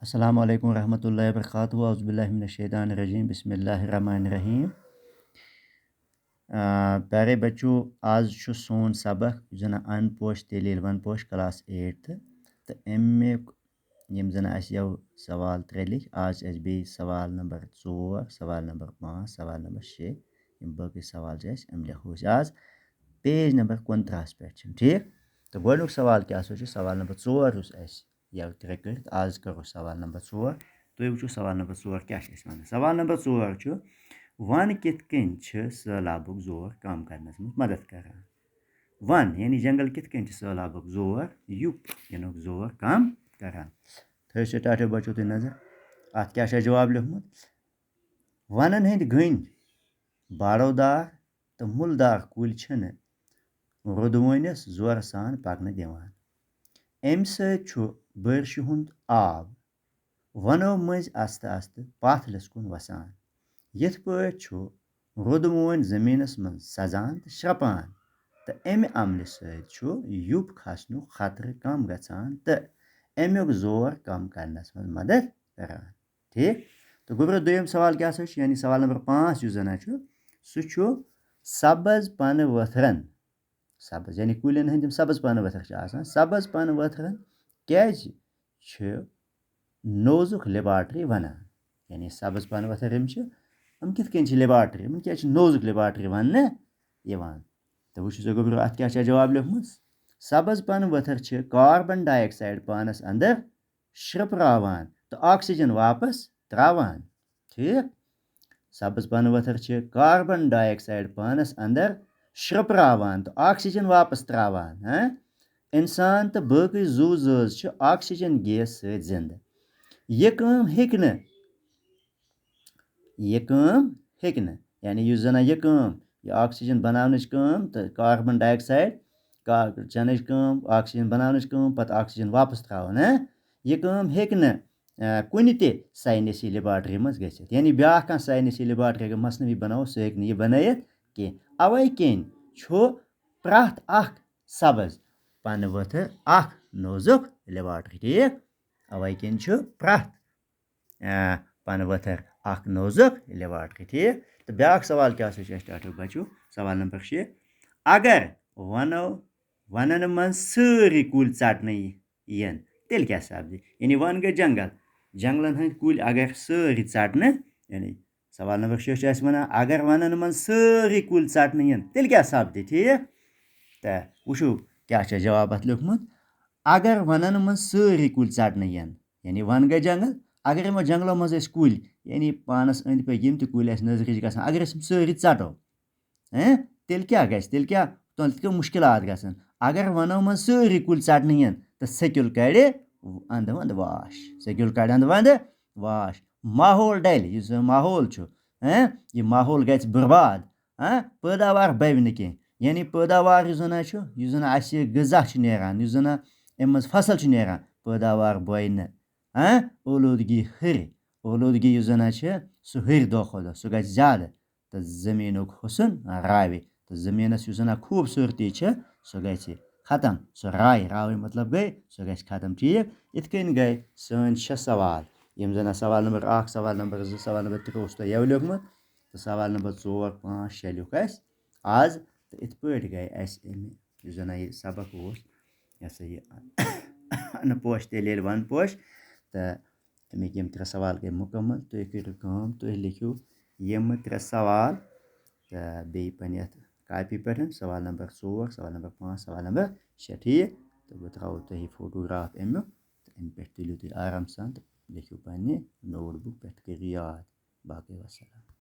अस्सलाम वालेकुम रहमतुल्लाहि व बरकातुहू औज़ु बिल्लाहि मिनश शैतानिर रजीम बिस्मिल्लाहिर रहमानिर रहीम। प्यारे बच्चों, आज सोन सबक जन अनपोश दलील वन पोश क्लास 8 तो अमिक यम जन यव सवाल 3 लिख आज बे सवाल नंबर 4 सवाल नंबर 5 सवाल नंबर 6 यम बाकी सवाल लिखो आज पेज नंबर 49 पे ठीक। तो गोडुक सवाल क्या सवाल नंबर 4 यव 3 कर आज करो सवाल नंबर 4 तो वो सवाल नंबर 4 क्या वन सवाल नंबर 4 वन कित सैलाबुक जोर कम करने में मदद कर वन यानी जंगल कित सैलाबुक जोर युप यनुक जोर कम कर थो स्टार्ट बचो तुम नजर अत क्या जवाब लिखमुत वनन हंद गन बाड़ोदार तो मुलदार कुल रुदवनिस जोर सान पकन दिवान अम सर्श हुंद आब वनो मज आस्त आस्त पाथलस कुन वसान यथ पे रुदवन जमीनस मन सजान तो श्रपान तो अमि अमल युप खसन खतर कम गसान तो अमुक जोर कम करनस मज मदद करान ठीक। तो गोबर दोम सवाल क्या यानी सवाल नंबर 5 जन सह सब्ज पन वथरन सब्ज यानी कुलन हंद सब्ज पन वथर सब्ज पन वथरन क्या नोजुक लेबार्ट्री वनान यानी सब्ज पन वथर हम कित लेबार्ट्री क्या नोजुक लेबार्ट्री वन तो वो गोबर अत क्या जवाब लिखमुत सब्ज पन वथर कार्बन डाइऑक्साइड पानस अंदर श्रपरावान तो ऑक्सीजन वापस त्रावान ठीक। सब्ज पन वथर कार्बन डाइऑक्साइड पानस अंदर श्रपरावान तो ऑक्सीजन वापस त्रावान इंसान तो बाकी जू जज ऑक्सीजन गैस सत जिंद यह यानी यह जन यह ऑक्सीजन बनाने तो कार्बन डाइऑक्साइड चन ऑक्सीजन बनाने पत ऑक्सीजन वापस त्रावान यह कुन साइंसी लेबार्ट्री मज गसित यानी ब्या साइंसी लेबार्ट्री अगर मसनवी बनाओ सह यह बनत कह अवे किन प्रथ सब्ज पन वथर नोजुक लेबार्ट्री ठीक अवे किन प्रथ पन वथर नोजुक लेबार्ट्री ठीक। तो ब्या सवाल क्या स्टार्ट बचो सवाल नंबर 6 अगर वनन मन सारी कुल षटने यन तेल क्या सपद यानी वन गई जंगलन हंद कुल अगर सारी षटने यानी सवाल नंबर 6 वन अगर वनन मन सारी कुल षटने यन तेल क्या सपद ठीक। तो वो क्या जवाब अत लिखमुत अगर वनन मन सारी कुल षटने यन यानी वन गई जंगल अगर यमो जंगलों मज कुल यानी पानस अंद पे यम कुल नजर गसान अगर सारी षटो तेल क्या तेल क्या मुश्किलात गसन अगर वनो मन सारी कुल षटने यन तो सकुल कड़ अंद वंद वाश सकुल कड़ अंद वंद वाश माहौल डल माहौल यह माहौल गि बर्बाद पैदावार बव न कह यानी पैदावार गजा नान अम फसल नान पैदावार बय न ओलूदगी हर ओलूदगी सह हर दो खो दह सह ज्यादा तो जमीन हुसन रावे तो जमीनस खूबसूरती सह ग खत्म सह रावे मतलब गई सह ग खत्म ठीक। इत गई सन 6 सवाल यम जन सवाल नंबर 1 सवाल नंबर 2 सवाल नंबर 3 यव लिखमुत तो सवाल नंबर 4 5 6 लिख आज तो इत गई जन यह सबक यह अनपोश दलील वन पोश तो अमिक यम 3 सवाल गई मुकम्मल तुम करो तुम लिखो यम 3 सवाल तो बे पन कापी पे सवाल नंबर 4 सवाल नंबर 5 सवाल नंबर 6 ठीक। तो बह त्रो तुम फोटोग्राफ अमुक तो अम पे तुलो तुम आराम सान तो लिखो पे नोट बुक पे करो याद बाकी वसलाम।